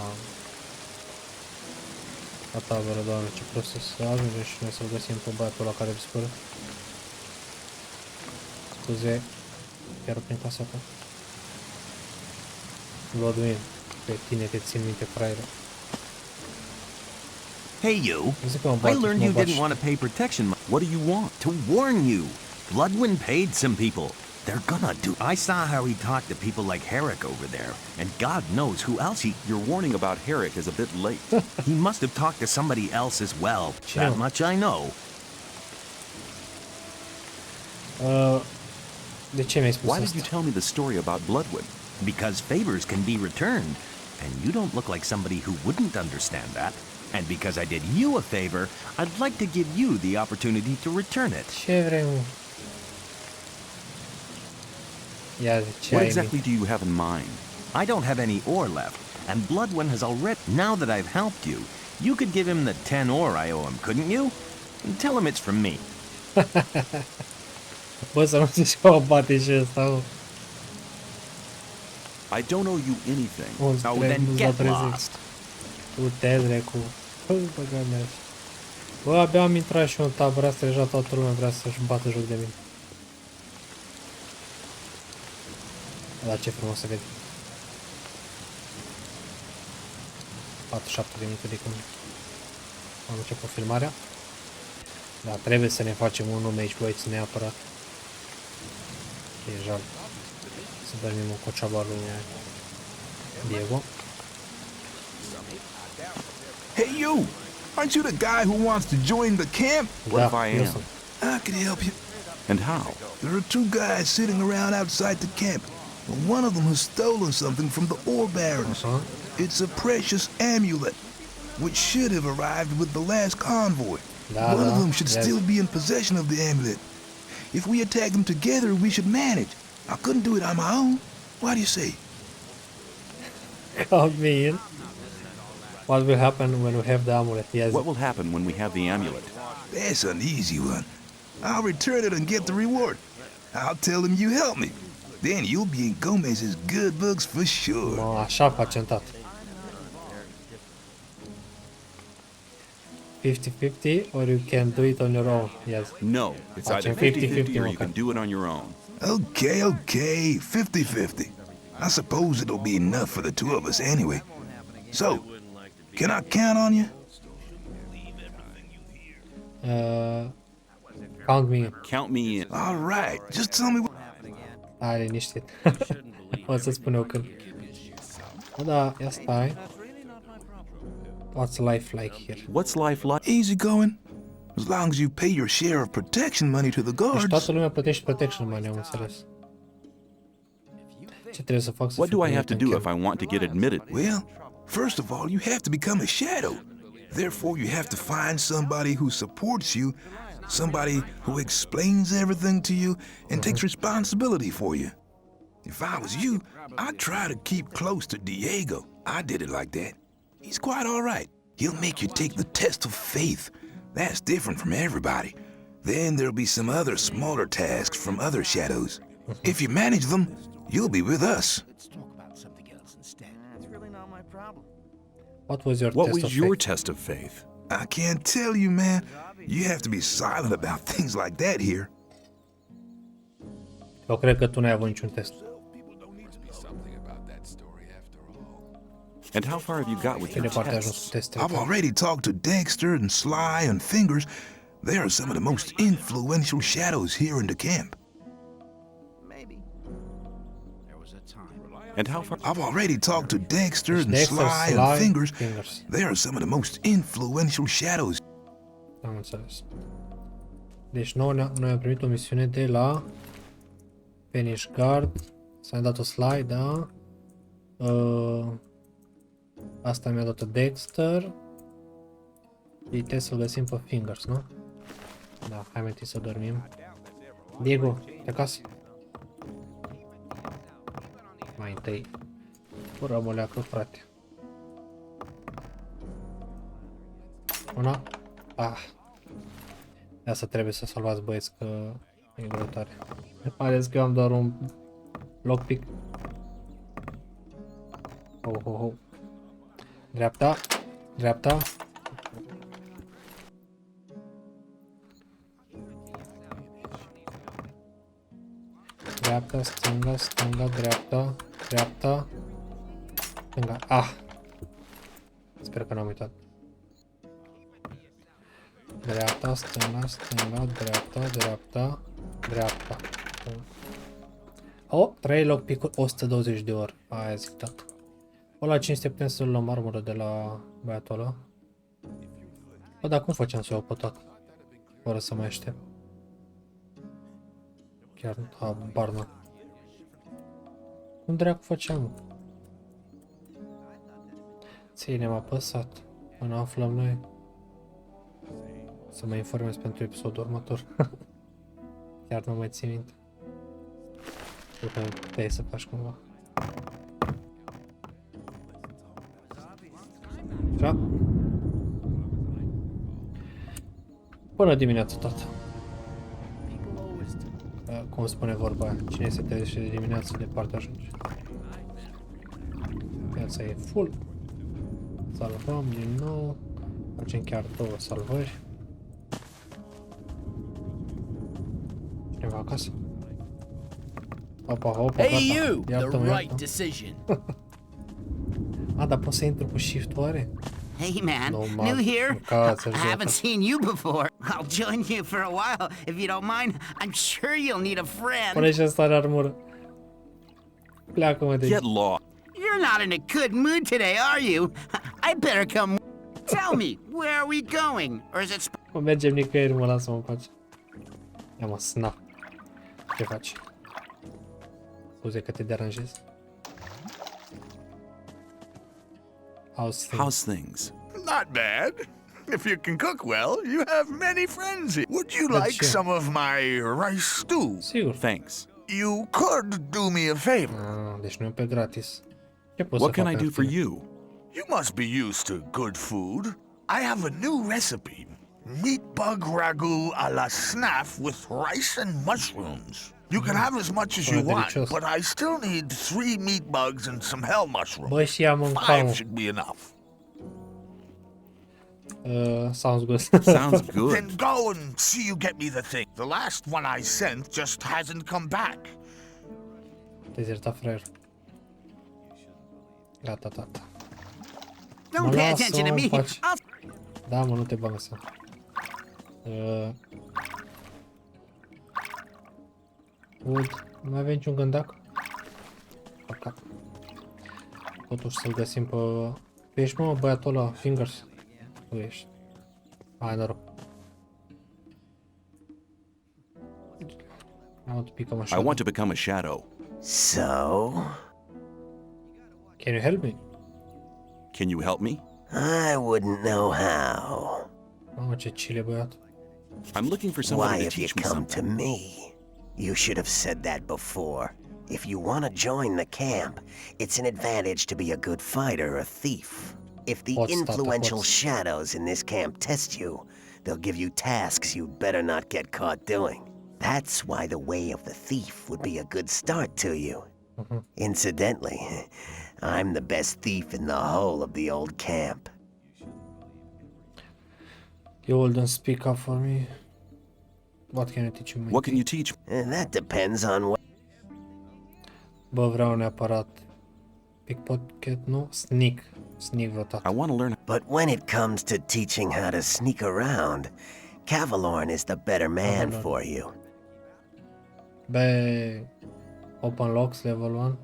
La tabără, doamne, ce prost să ajungem și noi să-l găsim pe băiatul ăla care dispără. Scuze, chiar prin casa ta. Bloodwin, pe tine te țin minte, fraiere. Hey you, I learned you didn't want to pay protection money. What do you want? To warn you, Bloodwin paid some people. They're gonna do. I saw how he talked to people like HYPERX over there, and God knows who else he. Your warning about HYPERX is a bit late. He must have talked to somebody else as well. That much I know. De ce mi-ai spus Why asta? did you tell me the story about Bloodwin? Because favors can be returned, and you don't look like somebody who wouldn't understand that. And because I did you a favor, I'd like to give you the opportunity to return it. Ce vrei, mă? Ia zi, ce What ai exactly do you have in mind? I don't have any ore left, and Bloodwin has already... Now that I've helped you, you could give him the 10 ore I owe him, couldn't you? And tell him it's from me. Bă, să nu zici că o bate și ăsta, mă. I don't owe you anything. Oh, then get lost. Du-te, drecu. Băga mea. Bă, abia am intrat și eu în tabăra asta, deja toată lumea vrea să-și bată joc de mine. Da, ce frumos să vede. 47 de minute de când am început filmarea. Dar trebuie să ne facem un nume aici, băieți, neapărat. E jal. Să dormim în coceaba lui Diego. Hey you! Aren't you the guy who wants to join the camp? What if I am? I can help you. And how? There are two guys sitting around outside the camp. Well, one of them has stolen something from the ore barons. It's a precious amulet, which should have arrived with the last convoy. One of them should still be in possession of the amulet. If we attack them together, we should manage. I couldn't do it on my own. What do you say? Come in. What will happen when we have the amulet? Yes. What will happen when we have the amulet? That's an easy one. I'll return it and get the reward. I'll tell him you helped me. Then you'll be in Gomez's good books for sure. No, așa facem, tată. 50-50 or you can do it on your own. Yes. No, it's either 50-50 or you can do it on your own. Okay, 50-50. I suppose it'll be enough for the two of us anyway. So, can I count on you? Count me in. Count me in. All right, just tell me. Hai, liniștit. O să spun eu când. Da, ia stai. What's life like here? What's life like? Easy going. As long as you pay your share of protection money to the guards. Deci toată lumea plătește protection money, am înțeles. Ce trebuie să fac să What do I have to do if I want to get admitted? Well, first of all, you have to become a shadow. Therefore, you have to find somebody who supports you, somebody who explains everything to you and takes responsibility for you. If I was you, I'd try to keep close to Diego. I did it like that. He's quite all right. He'll make you take the test of faith. That's different from everybody. Then there'll be some other smaller tasks from other shadows. If you manage them, you'll be with us. What was your test of faith? I can't tell you, man. You have to be silent about things like that here. Eu cred că tu n-ai avut niciun test. And how far have you got with your tests? I've already talked to Dexter and Sly and Fingers. They are some of the most influential shadows here in the camp. Maybe. There was a time. And how far? I've already talked to Dexter and Sly and Fingers. They are some of the most influential shadows. Am înțeles. Deci noi am primit o misiune de la Finish Guard. S-a dat o slide, da? Asta mi-a dat Dexter. Și trebuie să-l găsim pe Fingers, nu? Da, hai mai întâi să dormim. Diego, de acasă? Mai întâi. Fură moleacă, frate. Una. Ah. De asta trebuie să salvați, băieți, că e greu tare. Mai ales că eu am doar un lockpick. Oh. Dreapta. Dreapta. Dreapta, stânga, stânga, dreapta, dreapta, stânga. Ah! Sper că n-am uitat. Dreapta, stânga, stânga, dreapta, dreapta, dreapta. Oh, 3 lockpick-uri, 120 de ori. Aia zic tot. O la 500 putem să luăm armură de la băiatul ăla. Bă, dar cum făceam să iau pe tot? Fără să mai aștept. Chiar habar n-am. Cum dracu făceam? Ține, m-a apăsat. Până aflăm noi. Să mă informez pentru episodul următor. Chiar nu mai țin minte. Cred că puteai să faci cumva. Așa. Până dimineața tot. Cum spune vorba aia, cine se trezește de dimineață, departe ajunge. Viața e full. Salvăm din nou. Facem chiar 2 salvări. Cineva acasă? Hopa, Hey you, iartă-mă, the right decision. Dar pot să intru cu shift oare? Hey man, new here? I haven't seen you before. I'll join you for a while, if you don't mind. I'm sure you'll need a friend. Pune și ăsta are armură. Pleacă-mă de aici. Get lost. You're not in a good mood today, are you? I better come. Tell me, where are we going? Or is it... Mă mergem nicăieri, mă lasă-mă în pace. Ia mă, snap. Ce faci? Scuze că te deranjez. How's things? Not bad. If you can cook well, you have many friends here. Would you like some of my rice stew? Sigur. Thanks. You could do me a favor. Deci nu e pe gratis. What can I do for you? You must be used to good food. I have a new recipe. Meat bug ragu a la snaff with rice and mushrooms. You can have as much as you want, but I still need 3 meat bugs and some hell mushrooms. Băi, și am un 5 should be enough. Sounds good. Sounds good. Then go and see you get me the thing. The last one I sent just hasn't come back. Dezerta fraier. Gata. Don't pay attention to me. Da, mă, nu te bag să. Wood. Nu mai avem niciun gândac? Păcat. Totuși să-l găsim pe... Ești, mă, băiatul ăla, Fingers? Tu ești. Hai, noroc. I want to become a shadow. So? Can you help me? Can you help me? I wouldn't know how. Mamă, ce chile, băiat. I'm looking for somebody to teach me something. Why have you come to me? You should have said that before. If you want to join the camp, it's an advantage to be a good fighter or thief. If the influential shadows in this camp test you, they'll give you tasks you'd better not get caught doing. That's why the way of the thief would be a good start to you. Incidentally, I'm the best thief in the whole of the old camp. You wouldn't speak up for me. What can I teach you? What can you teach? That depends on what... Bă, vreau neapărat Pickpocket, nu? Sneak. Sneak vreodată. I want to learn. But when it comes to teaching how to sneak around, Cavalorn is the better man for you. Be... Open locks, level 1.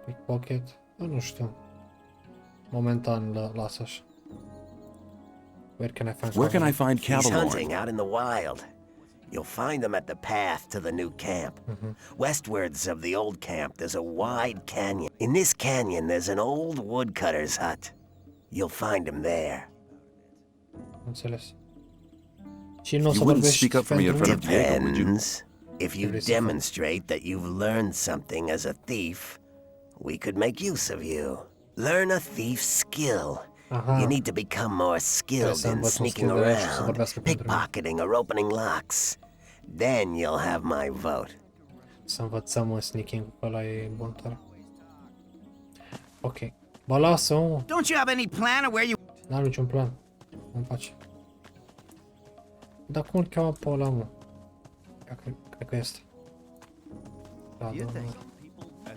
Pickpocket. Nu știu. Momentan las așa. Where can I find He's Cavalorn? hunting out in the wild. You'll find him at the path to the new camp. Westwards of the old camp, there's a wide canyon. In this canyon, there's an old woodcutter's hut. You'll find him there. Înțeles. Și nu o să vorbești pentru mine? Depends. If you demonstrate that you've learned something as a thief, we could make use of you. Learn a thief's skill. You need to become more skilled in sneaking around, pickpocketing, or opening locks. Then you'll have my vote. Să învățăm sneaking, că ăla e bun tare. Ok. Bă, lasă-o. Don't you have any plan of where you... N-am niciun plan. Îmi face. Dar cum îl cheamă pe ăla, mă? Cred că este. Da,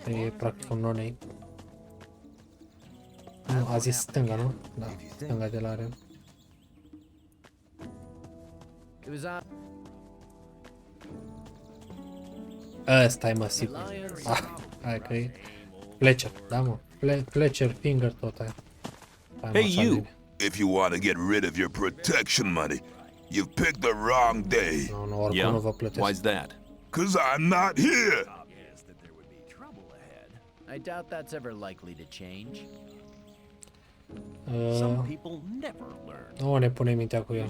da. E practic un no-name. Nu, a zis stânga, nu? Da, stânga de la arena. Ăsta-i, mă, sigur. Hai că e Fletcher, da, mă. Fletcher, Finger, tot aia. Hey, you! If you want to get rid of your protection money, you've picked the wrong day. No, oricum nu vă plătesc. Why's that? 'Cause I'm not here! I doubt that's ever likely to change. Some people never learn. Nu ne punem mintea cu el.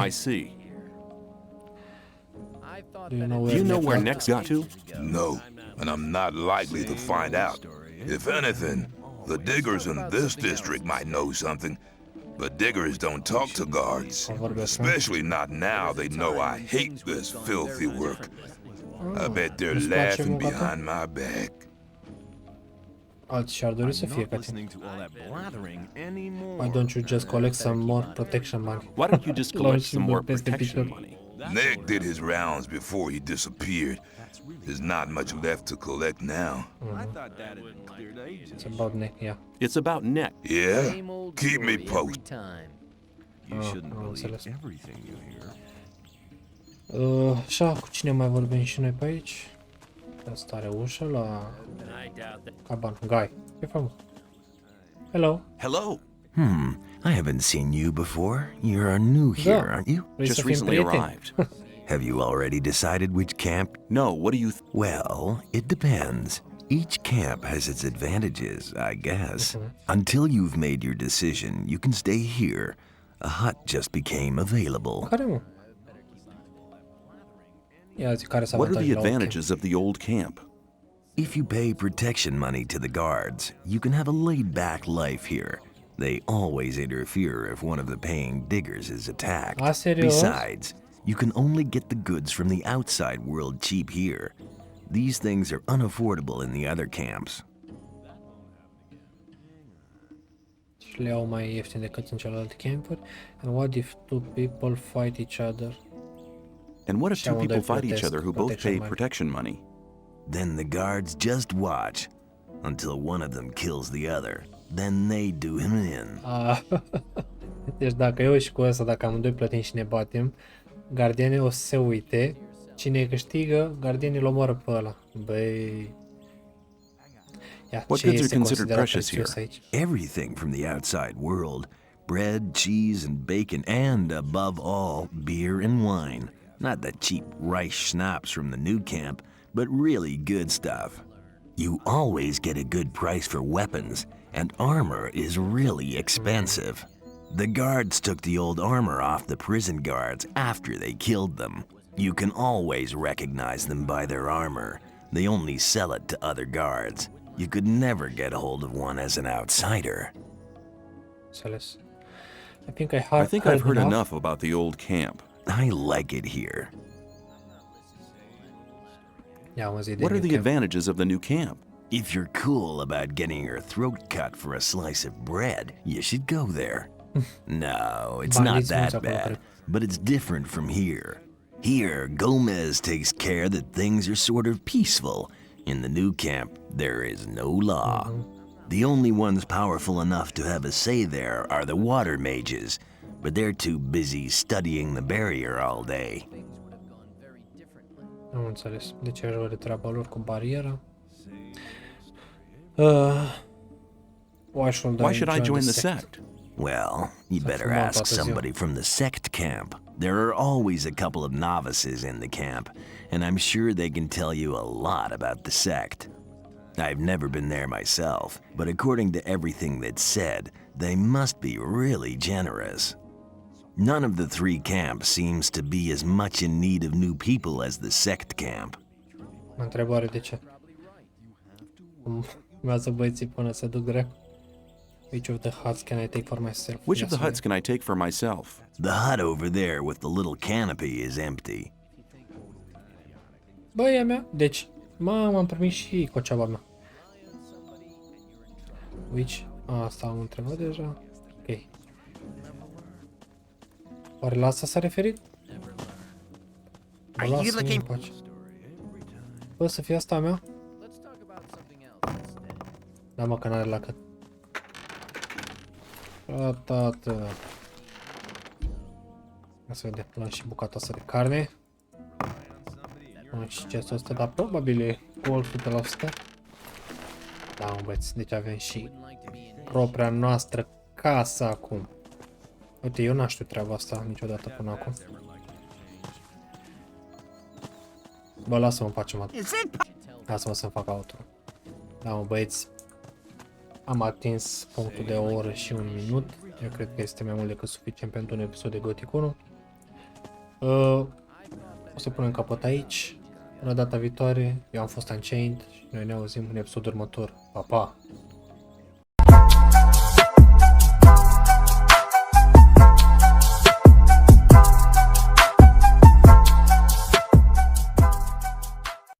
I see. Do you know where Next got to? No, and I'm not likely to find out. If anything, the diggers in this district might know something, but diggers don't talk to guards. Especially not now they know I hate this filthy work. I bet they're laughing behind my back. Alții și-ar dori să fie ca tine. Why don't you just collect some more protection money? Why don't you just collect some more protection money? Nick did his rounds before he disappeared. There's not much left to collect now. It's about Nick, yeah. It's about Nick. Yeah? Keep me posted. You shouldn't believe everything you hear. Așa, cu cine mai vorbim și noi pe aici? Asta are ușă la caban. Guy. Ce fac? Hello. Hello. I haven't seen you before. You're new here, aren't you? Just recently arrived. Have you already decided which camp? No, what do you Well, it depends. Each camp has its advantages, I guess. Until you've made your decision, you can stay here. A hut just became available. What are the advantages of the old camp? If you pay protection money to the guards, you can have a laid-back life here. They always interfere if one of the paying diggers is attacked. Besides, you can only get the goods from the outside world cheap here. These things are unaffordable in the other camps. Și le iau mai ieftin decât în celelalte campuri. And what if two people fight each other? And what if two people fight each other who both pay protection money? Then the guards just watch until one of them kills the other. Then they do him in. Deci dacă eu și cu ăsta, dacă amândoi plătim și ne batem, gardienii o să se uite. Cine câștigă, gardienii îl omoară pe ăla. Băi... What goods are considered precious here? Everything from the outside world. Bread, cheese, and bacon, and above all, beer and wine. Not the cheap rice schnapps from the new camp, but really good stuff. You always get a good price for weapons, and armor is really expensive. The guards took the old armor off the prison guards after they killed them. You can always recognize them by their armor. They only sell it to other guards. You could never get hold of one as an outsider. I think I've heard enough about the old camp. I like it here. What are the advantages of the new camp? If you're cool about getting your throat cut for a slice of bread, you should go there. No, it's not that bad, but it's different from here. Here, Gomez takes care that things are sort of peaceful. In the new camp, there is no law. The only ones powerful enough to have a say there are the water mages, but they're too busy studying the barrier all day. Am înțeles. Deci are de treaba lor cu bariera. Why should I join the sect? Well, you better ask somebody from the sect camp. There are always a couple of novices in the camp, and I'm sure they can tell you a lot about the sect. I've never been there myself, but according to everything that's said, they must be really generous. None of the three camps seems to be as much in need of new people as the sect camp. Întrebare de ce? Urmează băieții până se duc dracu. Which of the huts can I take for myself? Which of the huts can I take for myself? The hut over there with the little canopy is empty. Băia mea, deci, am primit și coceaba mea. Which? Asta am întrebat deja. Ok. Oare la asta s-a referit? Bă, lasă-mi în pace. Bă, să fie asta a mea? Da, mă, că n-are la cât. Tată. Ia să vedem, luăm și bucata asta de carne. Și chestul ăsta, dar probabil e gol 100%. Da, mă, băieți, deci avem și propria noastră casă acum. Uite, eu n-am știut treaba asta niciodată până acum. Bă, lasă-mă în pace, mă. Lasă-mă să-mi fac auto. Da, mă, băieți. Am atins punctul de o oră și un minut. Eu cred că este mai mult decât suficient pentru un episod de Gothic 1. O să punem capăt aici. Până data viitoare, eu am fost Unchained și noi ne auzim în episodul următor. Pa, pa!